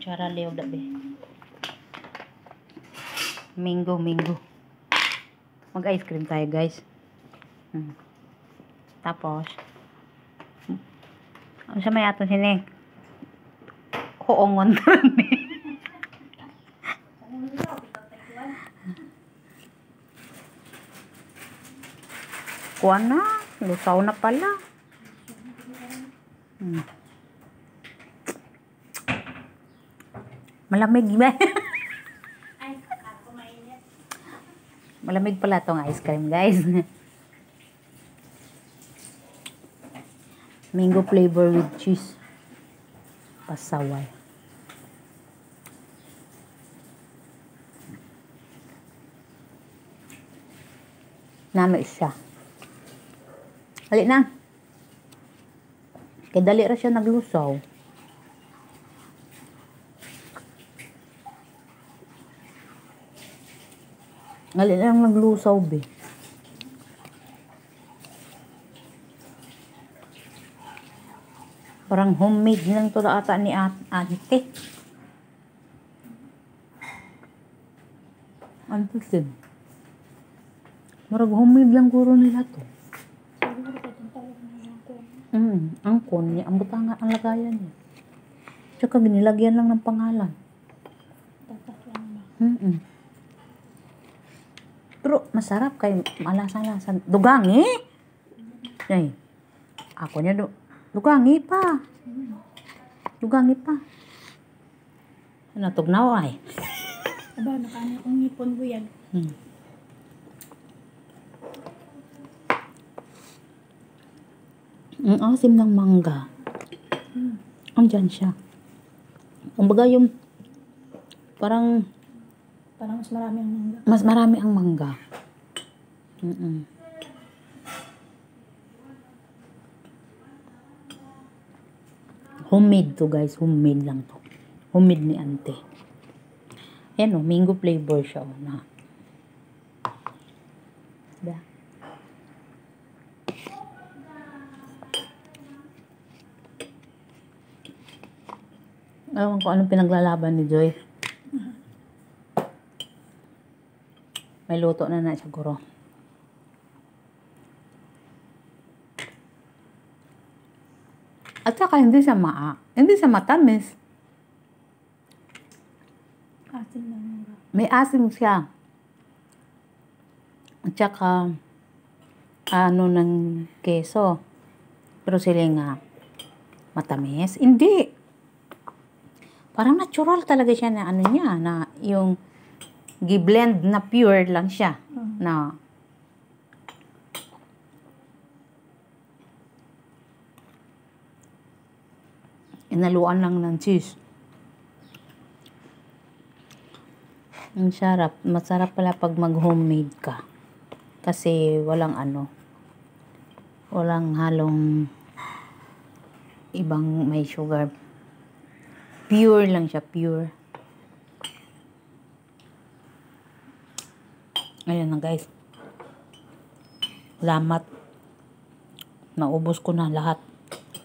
kutsara liog dabi. Mango. Mag-ice cream tayo, guys. Tapos, ano siya may ato sini? Huongon rin. Kuha na. Lusaw na pala. Malamig ba? Malamig pala tong ice cream, guys. Mango flavor with cheese. Pasaway. Nami siya. Hali na. Kaya dali ra siya naglusaw. Hali na lang naglusaw, be. Parang homemade lang to ata ni ate. Ano din? Marag homemade lang guro nila to. Angkon niya. Ang butanga ang lagayan niya. Tsaka binilagyan lang ng pangalan. Pero masarap kay malasan-lasan. Dugangi? Ay. Ako niya dugangi pa. Dugangi pa. Ano tugnaw ay? Aba, nakanya kong ngipon ko yan. Ang asim ng mangga. Andyan siya. Kumbaga yung parang mas marami ang mangga. mas marami ang mangga. Homemade to, guys. Homemade lang to. Homemade ni ante. Ayan o, mango flavor siya o na. Diba? Ewan ko anong pinaglalaban ni Joy. May luto na siguro. At saka hindi siya matamis. Asim na mangga. May asim siya. At saka ano ng keso. Pero sila nga matamis. Hindi. Parang natural talaga siya na ano niya, na yung gi-blend na pure lang siya. Na inaluan lang ng cheese. Ang sarap. Masarap pala pag mag-homemade ka. Kasi walang walang halong ibang may sugar. Pure lang siya, pure. Ayan na, guys. Salamat. Naubos ko na lahat.